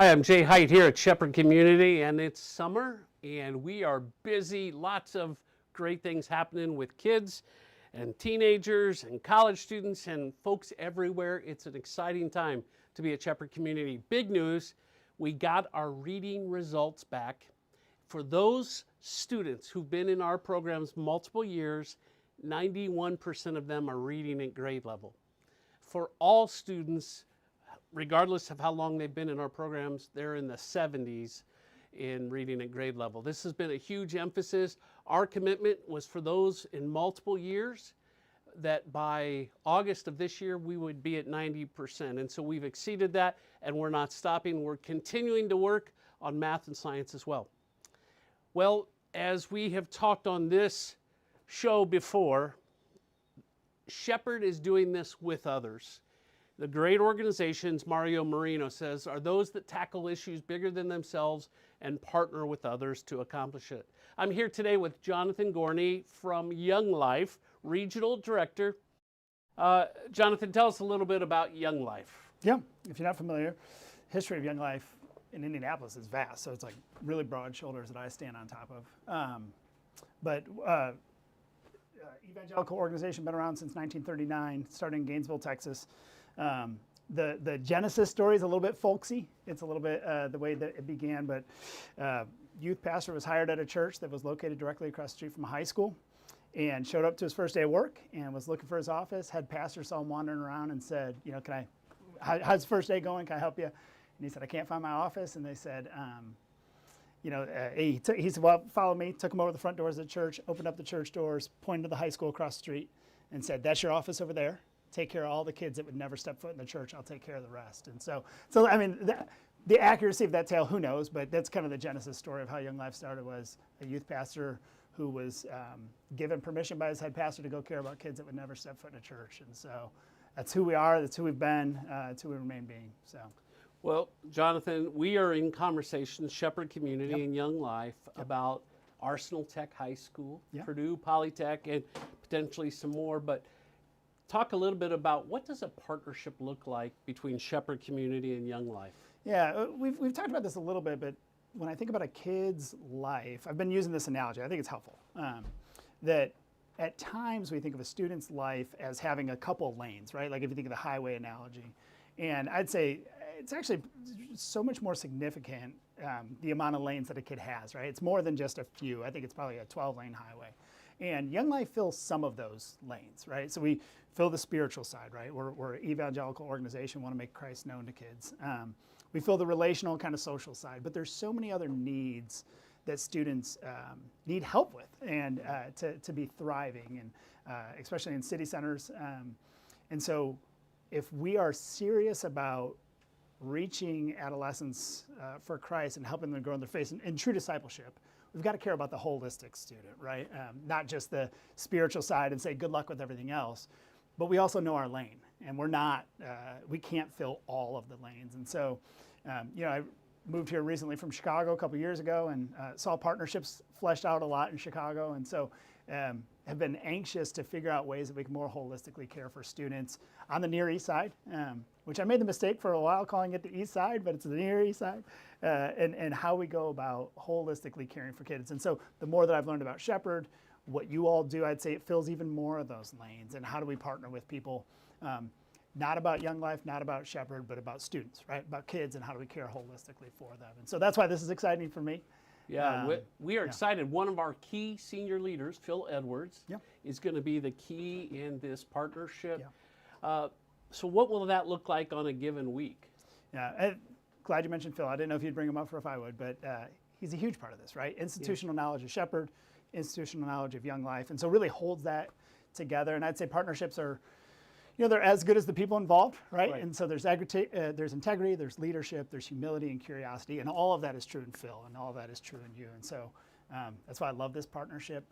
Hi, I'm Jay Height here at Shepherd Community, and it's summer, and we are busy. Lots of great things happening with kids and teenagers and college students and folks everywhere. It's an exciting time to be at Shepherd Community. Big news, we got our reading results back. For those students who've been in our programs multiple years, 91% of them are reading at grade level. For all students, regardless of how long they've been in our programs, they're in the 70s in reading at grade level. This has been a huge emphasis. Our commitment was for those in multiple years that by August of this year, we would be at 90%. And so we've exceeded that, and we're not stopping. We're continuing to work on math and science as well. Well, as we have talked on this show before, Shepherd is doing this with others. The great organizations, Mario Marino says, are those that tackle issues bigger than themselves and partner with others to accomplish it. I'm here today with Jonathan Gorney from Young Life, Regional Director. Jonathan, tell us a little bit about Young Life. Yeah, if you're not familiar, history of Young Life in Indianapolis is vast, so it's like really broad shoulders that I stand on top of. Evangelical organization, been around since 1939, started in Gainesville, Texas. The Genesis story is a little bit folksy. It's a little bit the way that it began, but youth pastor was hired at a church that was located directly across the street from a high school and showed up to his first day of work and was looking for his office. Had pastor saw him wandering around and said, you know, how's the first day going? Can I help you? And he said, I can't find my office. And they said, he said, well, follow me. Took him over to the front doors of the church, opened up the church doors, pointed to the high school across the street and said, that's your office over there. Take care of all the kids that would never step foot in the church. I'll take care of the rest. And so I mean, the accuracy of that tale, who knows? But that's kind of the genesis story of how Young Life started. Was a youth pastor who was given permission by his head pastor to go care about kids that would never step foot in a church. And so that's who we are. That's who we've been. That's who we remain being. So. Well, Jonathan, we are in conversation, Shepherd Community and Young Life, about Arsenal Tech High School, Purdue, Polytech, and potentially some more. But talk a little bit about what does a partnership look like between Shepherd Community and Young Life? Yeah, we've talked about this a little bit, but when I think about a kid's life, I've been using this analogy. I think it's helpful. That at times we think of a student's life as having a couple lanes, right? Like if you think of the highway analogy. And I'd say it's actually so much more significant, the amount of lanes that a kid has, right? It's more than just a few. I think it's probably a 12-lane highway. And Young Life fills some of those lanes, right? So we fill the spiritual side, right? We're an evangelical organization, want to make Christ known to kids. We fill the relational kind of social side, but there's so many other needs that students need help with and to be thriving, and especially in city centers. And so if we are serious about reaching adolescents for Christ and helping them grow in their faith in true discipleship, we've got to care about the holistic student, right? Not just the spiritual side and say good luck with everything else, but we also know our lane, and we can't fill all of the lanes. And so, I moved here recently from Chicago a couple years ago and saw partnerships fleshed out a lot in Chicago, and so have been anxious to figure out ways that we can more holistically care for students on the Near East Side, which I made the mistake for a while calling it the East Side, but it's the Near East Side, and how we go about holistically caring for kids. And so the more that I've learned about Shepherd, what you all do, I'd say it fills even more of those lanes. And how do we partner with people, not about Young Life, not about Shepherd, but about students, right? About kids, and how do we care holistically for them. And so that's why this is exciting for me. Yeah, we are excited. One of our key senior leaders, Phil Edwards, is going to be the key in this partnership. So what will that look like on a given week? Yeah, I'm glad you mentioned Phil. I didn't know if you'd bring him up, or if I would, but he's a huge part of this, right? Institutional knowledge of Shepherd, institutional knowledge of Young Life, and so really holds that together. And I'd say partnerships are, they're as good as the people involved, right? And so there's integrity, there's leadership, there's humility and curiosity, and all of that is true in Phil, and all of that is true in you. And so that's why I love this partnership.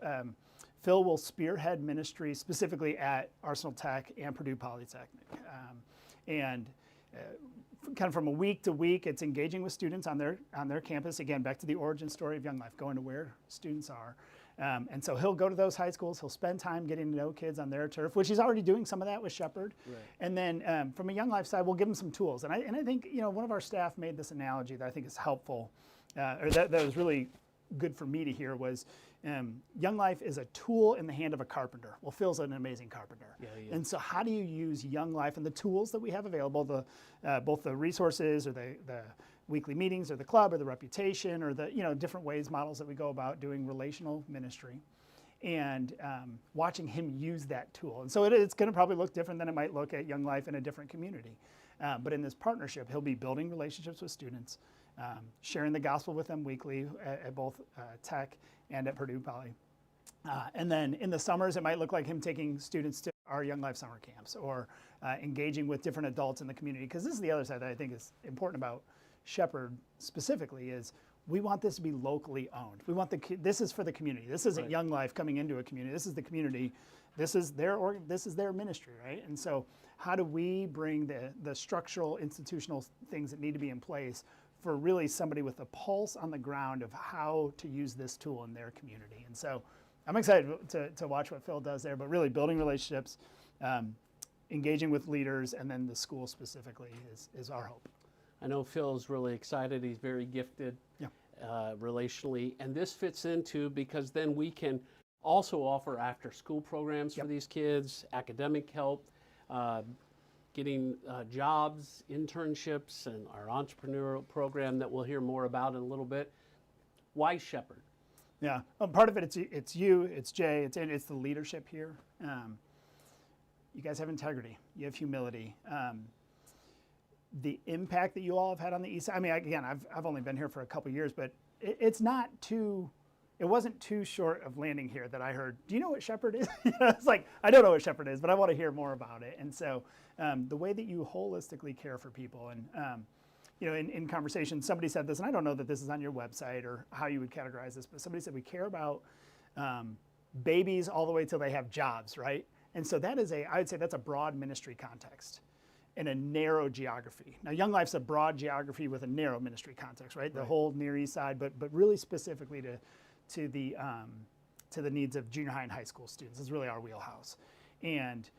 Phil will spearhead ministry specifically at Arsenal Tech and Purdue Polytechnic. kind of from a week to week, it's engaging with students on their campus. Again, back to the origin story of Young Life, going to where students are. And so he'll go to those high schools. He'll spend time getting to know kids on their turf, which he's already doing some of that with Shepherd. Right. And then from a Young Life side, we'll give him some tools. And I think, you know, one of our staff made this analogy that I think is helpful, or that was really good for me to hear, was Young Life is a tool in the hand of a carpenter. Well, Phil's an amazing carpenter. Yeah. And so how do you use Young Life and the tools that we have available, both the resources or the weekly meetings or the club or the reputation or the, you know, different ways, models that we go about doing relational ministry, and watching him use that tool. And so it's going to probably look different than it might look at Young Life in a different community. But in this partnership, he'll be building relationships with students, sharing the gospel with them weekly at both Tech and at Purdue Poly. And then in the summers, it might look like him taking students to our Young Life summer camps, or engaging with different adults in the community. Because this is the other side that I think is important about Shepherd specifically, is we want this to be locally owned. We want this is for the community. This isn't right. Young Life coming into a community. This is the community. This is their ministry, right? And so how do we bring the structural, institutional things that need to be in place for really somebody with a pulse on the ground of how to use this tool in their community? And so I'm excited to watch what Phil does there, but really building relationships, engaging with leaders, and then the school specifically is our hope. I know Phil's really excited. He's very gifted relationally. And this fits into, because then we can also offer after-school programs for these kids, academic help, getting jobs, internships, and our entrepreneurial program that we'll hear more about in a little bit. Why Shepherd? Yeah, part of it, it's you, it's Jay, it's the leadership here. You guys have integrity, you have humility. The impact that you all have had on the East Side. I mean, again, I've only been here for a couple years, but it wasn't too short of landing here that I heard, do you know what Shepherd is? It's like, I don't know what Shepherd is, but I want to hear more about it. And so the way that you holistically care for people, and you know, in conversation, somebody said this, and I don't know that this is on your website or how you would categorize this, but somebody said we care about babies all the way till they have jobs, right? And so I would say that's a broad ministry context in a narrow geography. Now, Young Life's a broad geography with a narrow ministry context, right? The whole Near East Side, but really specifically to the needs of junior high and high school students. Is really our wheelhouse. And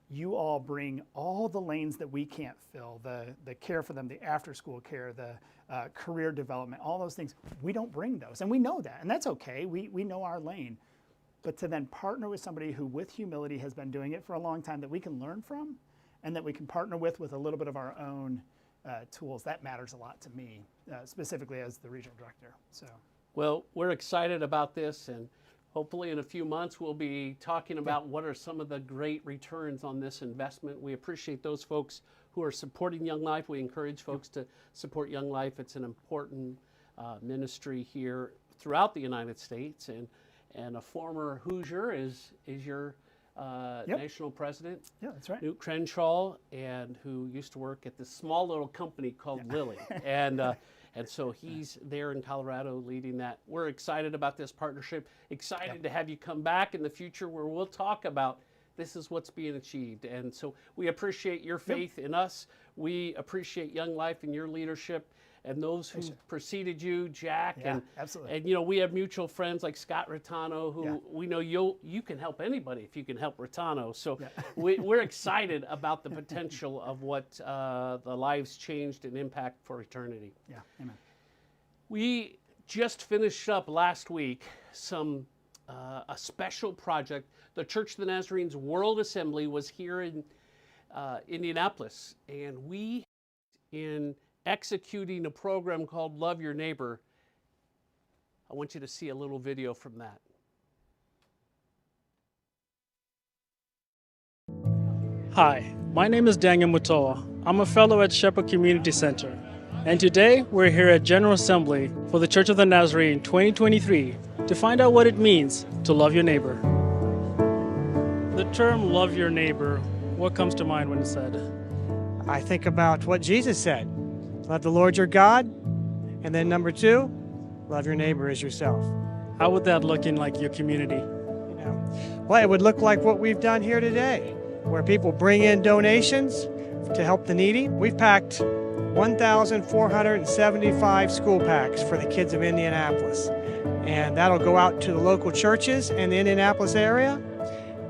you all bring all the lanes that we can't fill, the care for them, the after school care, the career development, all those things. We don't bring those, and we know that, and that's okay. We know our lane. But to then partner with somebody who with humility has been doing it for a long time, that we can learn from, and that we can partner with a little bit of our own tools, that matters a lot to me, specifically as the regional director. So, well, we're excited about this, and hopefully in a few months we'll be talking about what are some of the great returns on this investment. We appreciate those folks who are supporting Young Life. We encourage folks to support Young Life. It's an important ministry here throughout the United States, and a former Hoosier is your national president. Yeah, that's right. Newt Crenshaw, and who used to work at this small little company called Lilly. And so he's there in Colorado leading that. We're excited about this partnership, excited to have you come back in the future where we'll talk about this is what's being achieved. And so we appreciate your faith in us. We appreciate Young Life and your leadership, and those who preceded you, Jack, and you know, we have mutual friends like Scott Rattano, who we know you can help anybody if you can help Rattano. So we're excited about the potential of what the lives changed and impact for eternity. Yeah, amen. We just finished up last week a special project. The Church of the Nazarenes World Assembly was here in Indianapolis, and we in executing a program called Love Your Neighbor. I want you to see a little video from that. Hi, my name is Daniel Mutoa. I'm a fellow at Shepherd Community Center, and today we're here at General Assembly for the Church of the Nazarene 2023 to find out what it means to love your neighbor. The term love your neighbor, what comes to mind when it's said? I think about what Jesus said. Love the Lord your God, and then number 2, love your neighbor as yourself. How would that look in like your community? Well, it would look like what we've done here today, where people bring in donations to help the needy. We've packed 1,475 school packs for the kids of Indianapolis. And that'll go out to the local churches in the Indianapolis area.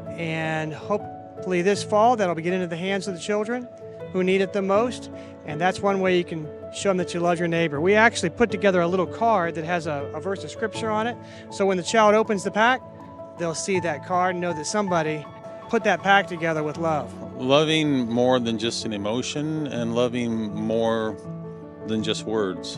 And hopefully this fall, that'll be getting into the hands of the children who need it the most. And that's one way you can show them that you love your neighbor. We actually put together a little card that has a verse of scripture on it. So when the child opens the pack, they'll see that card and know that somebody put that pack together with love. Loving more than just an emotion, and loving more than just words.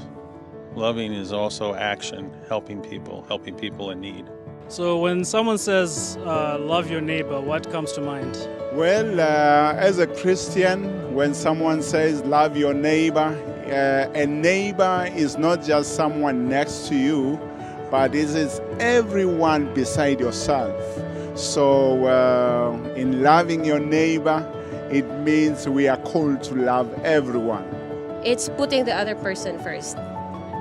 Loving is also action, helping people in need. So when someone says, love your neighbor, what comes to mind? Well, as a Christian, when someone says love your neighbor, a neighbor is not just someone next to you, but it is everyone beside yourself. So in loving your neighbor, it means we are called to love everyone. It's putting the other person first.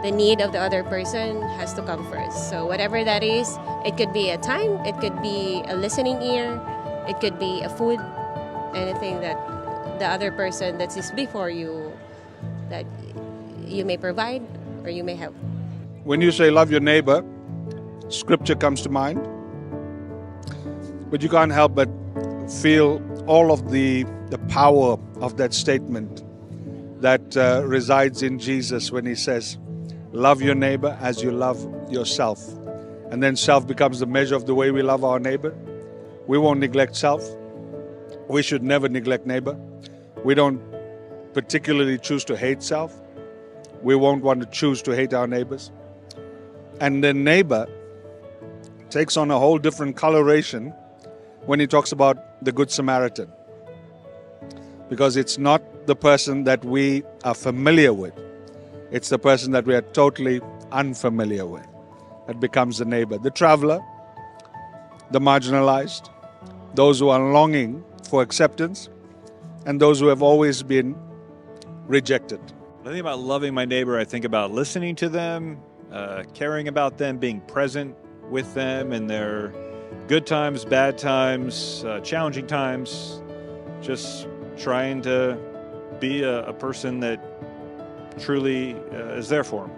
The need of the other person has to come first. So whatever that is, it could be a time, it could be a listening ear, it could be a food, anything that the other person that is before you, that you may provide or you may help. When you say love your neighbor, scripture comes to mind. But you can't help but feel all of the power of that statement that resides in Jesus when he says, love your neighbor as you love yourself. And then self becomes the measure of the way we love our neighbor. We won't neglect self. We should never neglect neighbor. We don't particularly choose to hate self. We won't want to choose to hate our neighbors. And then neighbor takes on a whole different coloration when he talks about the Good Samaritan. Because it's not the person that we are familiar with. It's the person that we are totally unfamiliar with that becomes the neighbor. The traveler, the marginalized, those who are longing for acceptance, and those who have always been rejected. When I think about loving my neighbor, I think about listening to them, caring about them, being present with them in their good times, bad times, challenging times, just trying to be a person that truly is there for them.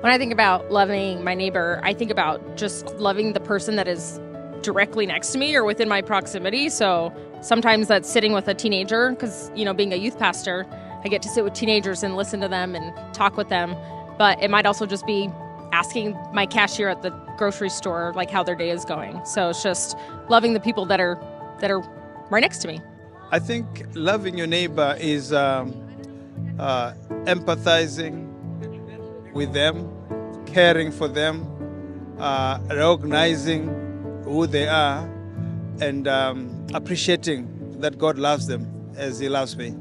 When I think about loving my neighbor, I think about just loving the person that is directly next to me or within my proximity. So sometimes that's sitting with a teenager because, being a youth pastor, I get to sit with teenagers and listen to them and talk with them. But it might also just be asking my cashier at the grocery store, like, how their day is going. So it's just loving the people that are right next to me. I think loving your neighbor is empathizing with them, caring for them, recognizing who they are, and appreciating that God loves them as He loves me.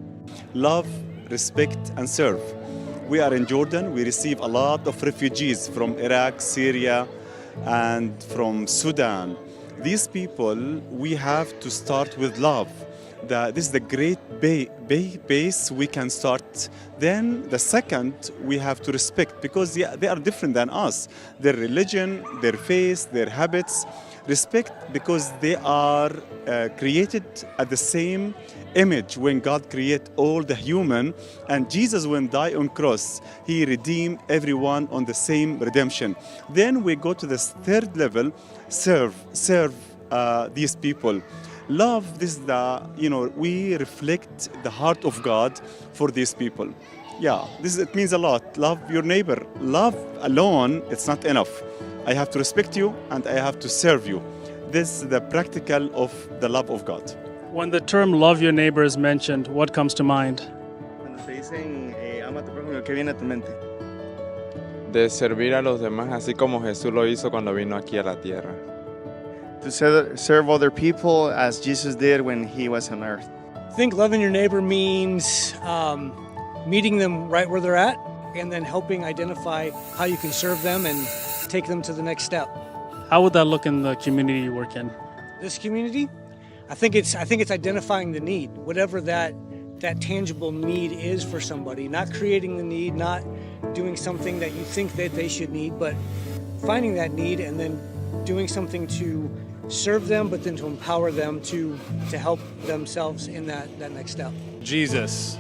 Love, respect, and serve. We are in Jordan. We receive a lot of refugees from Iraq, Syria, and from Sudan. These people, we have to start with love. This is the great base we can start. Then the second, we have to respect, because they are different than us. Their religion, their faith, their habits. Respect because they are created at the same image when God created all the human. And Jesus, when died on cross, He redeemed everyone on the same redemption. Then we go to this third level, serve these people. Love, this is we reflect the heart of God for these people. Yeah, it means a lot. Love your neighbor. Love alone, it's not enough. I have to respect you and I have to serve you. This is the practical of the love of God. When the term love your neighbor is mentioned, what comes to mind? Cuando te dicen ama a tu prójimo, ¿qué viene a tu mente? De servir a los demás así como Jesús lo hizo cuando vino aquí a la tierra. To serve other people as Jesus did when He was on earth. I think loving your neighbor means meeting them right where they're at and then helping identify how you can serve them and take them to the next step. How would that look in the community you work in? This community, I think it's identifying the need, whatever that tangible need is for somebody, not creating the need, not doing something that you think that they should need, but finding that need and then doing something to serve them, but then to empower them to help themselves in that next step. Jesus,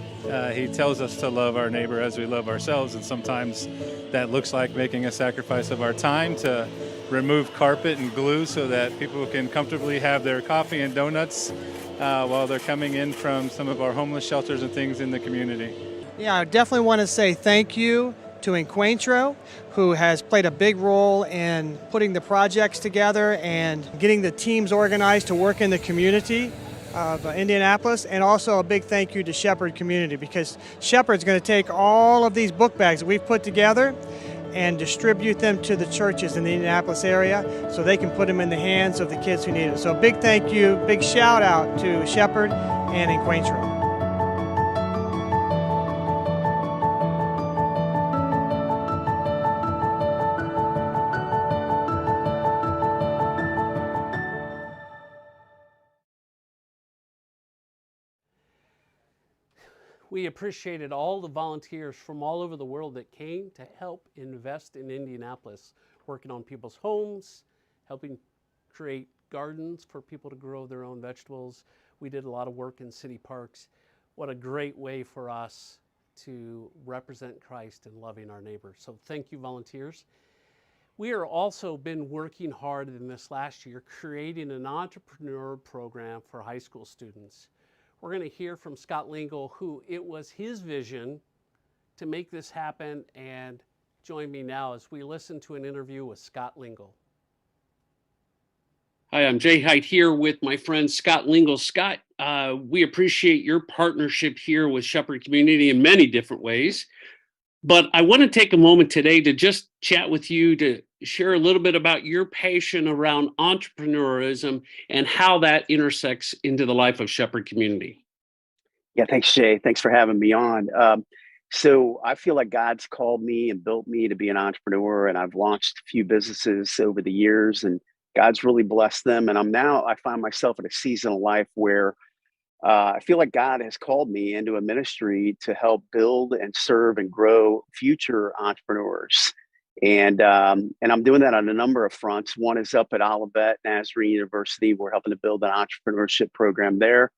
He tells us to love our neighbor as we love ourselves, and sometimes that looks like making a sacrifice of our time to remove carpet and glue so that people can comfortably have their coffee and donuts while they're coming in from some of our homeless shelters and things in the community. Yeah, I definitely want to say thank you to Encuentro, who has played a big role in putting the projects together and getting the teams organized to work in the community of Indianapolis, and also a big thank you to Shepherd Community, because Shepherd's going to take all of these book bags that we've put together and distribute them to the churches in the Indianapolis area so they can put them in the hands of the kids who need it. So big thank you, big shout out to Shepherd and Encuentro. We appreciated all the volunteers from all over the world that came to help invest in Indianapolis, working on people's homes, helping create gardens for people to grow their own vegetables. We did a lot of work in city parks. What a great way for us to represent Christ in loving our neighbors. So thank you, volunteers. We are also been working hard in this last year creating an entrepreneur program for high school students. We're going to hear from Scott Lingle, who it was his vision to make this happen, and join me now as we listen to an interview with Scott Lingle. Hi, I'm Jay Height here with my friend Scott Lingle. Scott, we appreciate your partnership here with Shepherd Community in many different ways. But I want to take a moment today to just chat with you to share a little bit about your passion around entrepreneurism and how that intersects into the life of Shepherd Community. Yeah, thanks, Jay. Thanks for having me on. So I feel like God's called me and built me to be an entrepreneur, and I've launched a few businesses over the years, and God's really blessed them. And I find myself in a season of life where I feel like God has called me into a ministry to help build and serve and grow future entrepreneurs. And I'm doing that on a number of fronts. One is up at Olivet Nazarene University. We're helping to build an entrepreneurship program there.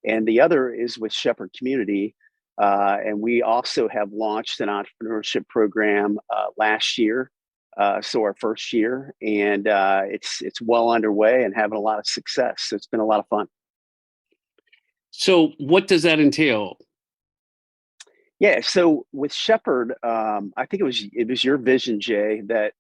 And the other is with Shepherd Community. And we also have launched an entrepreneurship program last year. So our first year, and it's well underway and having a lot of success. So it's been a lot of fun. So what does that entail? Yeah, so with Shepherd, I think it was your vision, Jay, that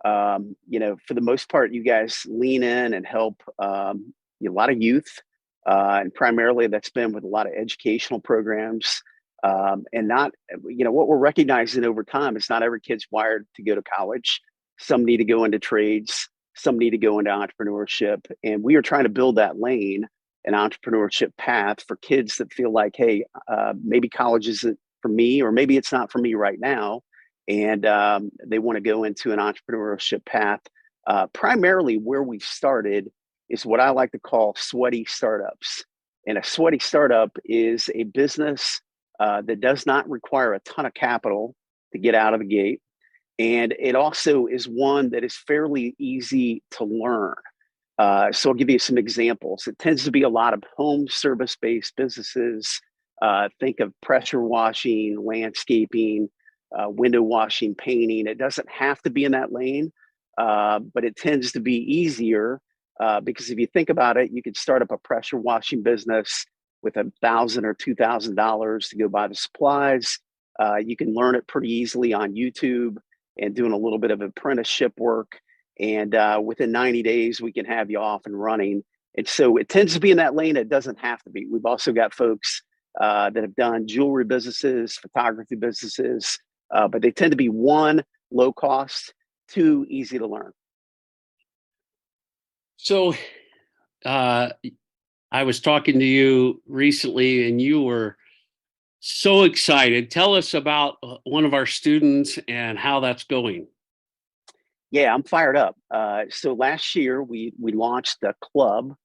for the most part, you guys lean in and help a lot of youth, and primarily that's been with a lot of educational programs, and not what we're recognizing over time is not every kid's wired to go to college. Some need to go into trades, some need to go into entrepreneurship, and we are trying to build that lane, an entrepreneurship path for kids that feel like, hey, maybe college isn't for me, or maybe it's not for me right now. And they want to go into an entrepreneurship path. Primarily where we've started is what I like to call sweaty startups. And a sweaty startup is a business that does not require a ton of capital to get out of the gate. And it also is one that is fairly easy to learn. So I'll give you some examples. It tends to be a lot of home service-based businesses. Think of pressure washing, landscaping, window washing, painting. It doesn't have to be in that lane, but it tends to be easier because if you think about it, you could start up a pressure washing business with $1,000 or $2,000 to go buy the supplies. You can learn it pretty easily on YouTube and doing a little bit of apprenticeship work. And within 90 days, we can have you off and running. And so it tends to be in that lane. It doesn't have to be. We've also got folks that have done jewelry businesses, photography businesses, but they tend to be one, low cost, two, easy to learn. So I was talking to you recently and you were so excited. Tell us about one of our students and how that's going. Yeah, I'm fired up. So last year we launched a club,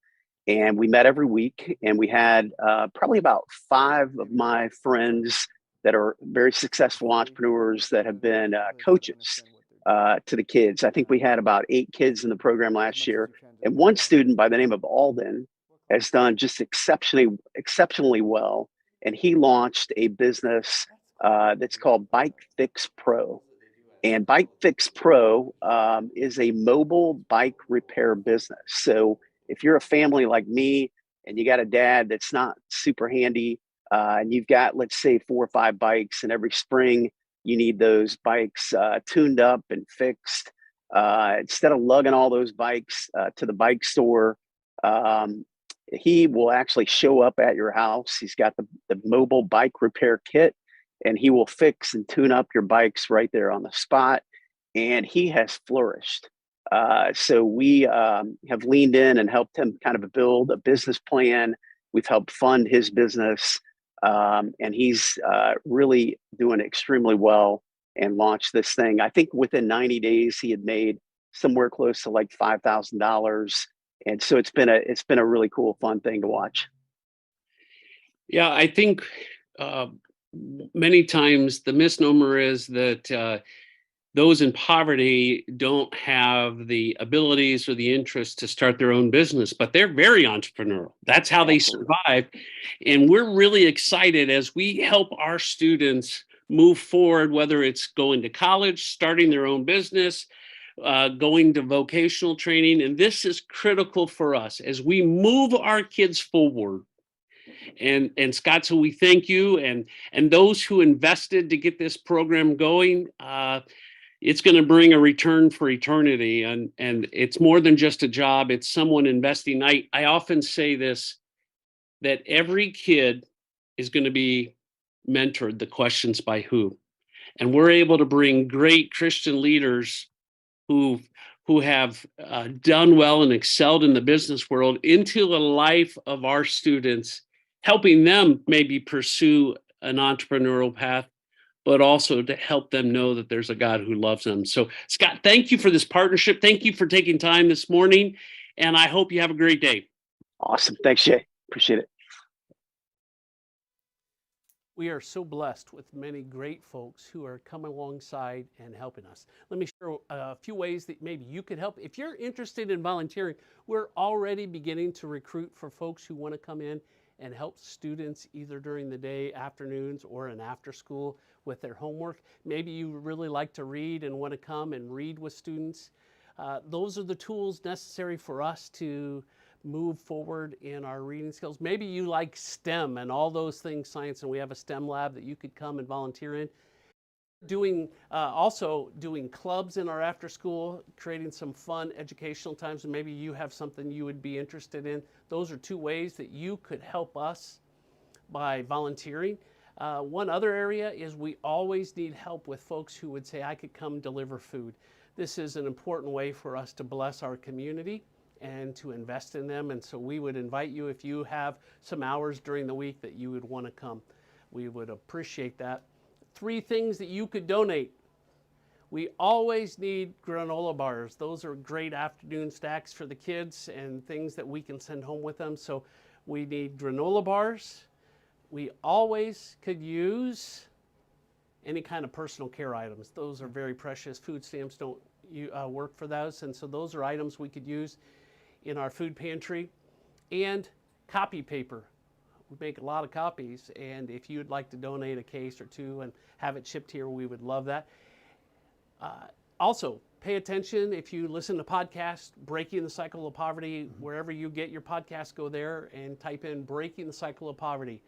and we met every week, and we had probably about 5 of my friends that are very successful entrepreneurs that have been coaches to the kids. I think we had about 8 kids in the program last year, and one student by the name of Alden has done just exceptionally well and he launched a business that's called Bike Fix Pro. And Bike Fix Pro is a mobile bike repair business. So if you're a family like me and you got a dad that's not super handy, and you've got, let's say, 4 or 5 bikes, and every spring you need those bikes tuned up and fixed, instead of lugging all those bikes to the bike store, he will actually show up at your house. He's got the mobile bike repair kit, and he will fix and tune up your bikes right there on the spot. And he has flourished. So we have leaned in and helped him kind of build a business plan. We've helped fund his business, and he's really doing extremely well and launched this thing. I think within 90 days, he had made somewhere close to like $5,000. And so it's been a really cool, fun thing to watch. Yeah, I think many times the misnomer is that those in poverty don't have the abilities or the interest to start their own business, but they're very entrepreneurial. That's how they survive. And we're really excited as we help our students move forward, whether it's going to college, starting their own business, going to vocational training. And this is critical for us as we move our kids forward. And Scott, so we thank you and those who invested to get this program going. It's going to bring a return for eternity, and it's more than just a job. It's someone investing. I often say this, that every kid is going to be mentored. The question's by who, and we're able to bring great Christian leaders who have done well and excelled in the business world into the life of our students, helping them maybe pursue an entrepreneurial path, but also to help them know that there's a God who loves them. So, Scott, thank you for this partnership. Thank you for taking time this morning, and I hope you have a great day. Awesome. Thanks, Jay. Appreciate it. We are so blessed with many great folks who are coming alongside and helping us. Let me share a few ways that maybe you could help. If you're interested in volunteering, we're already beginning to recruit for folks who want to come in and help students either during the day, afternoons, or an after school with their homework. Maybe you really like to read and want to come and read with students. Those are the tools necessary for us to move forward in our reading skills. Maybe you like STEM and all those things, science, and we have a STEM lab that you could come and volunteer in. Also doing clubs in our after school, creating some fun educational times, and maybe you have something you would be interested in. Those are 2 ways that you could help us by volunteering. One other area is we always need help with folks who would say, I could come deliver food. This is an important way for us to bless our community and to invest in them. And so we would invite you, if you have some hours during the week that you would want to come. We would appreciate that. 3 things that you could donate. We always need granola bars. Those are great afternoon snacks for the kids and things that we can send home with them. So we need granola bars. We always could use any kind of personal care items. Those are very precious. Food stamps don't work for those. And so those are items we could use in our food pantry. And copy paper. We make a lot of copies, and if you'd like to donate a case or 2 and have it shipped here, we would love that. Also, pay attention if you listen to podcasts, Breaking the Cycle of Poverty. Wherever you get your podcast, go there and type in Breaking the Cycle of Poverty.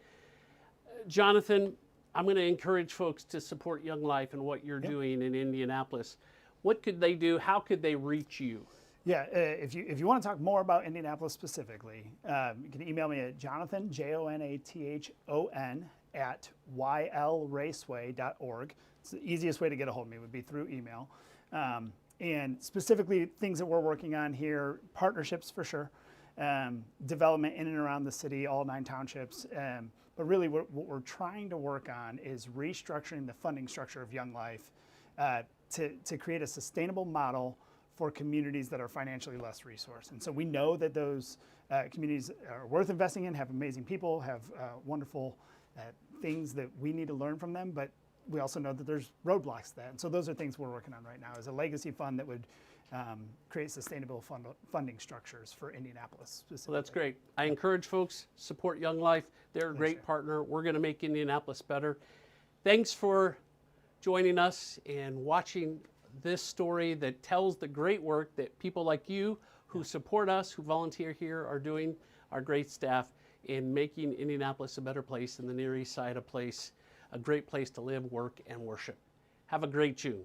Jonathan, I'm going to encourage folks to support Young Life and what you're doing in Indianapolis. What could they do? How could they reach you? Yeah, if you want to talk more about Indianapolis specifically, you can email me at Jonathan, JONATHON, at ylraceway.org. It's the easiest way to get a hold of me would be through email. And specifically things that we're working on here, partnerships for sure, development in and around the city, all 9 townships. But really what we're trying to work on is restructuring the funding structure of Young Life to create a sustainable model for communities that are financially less resourced. And so we know that those communities are worth investing in, have amazing people, have wonderful things that we need to learn from them, but we also know that there's roadblocks to that. And so those are things we're working on right now, is a legacy fund that would create sustainable funding structures for Indianapolis specifically. Well, that's great. I encourage folks, support Young Life. They're a great partner. We're going to make Indianapolis better. Thanks for joining us and watching this story that tells the great work that people like you who support us, who volunteer here, are doing, our great staff, in making Indianapolis a better place and the Near East Side a great place to live, work, and worship. Have a great June.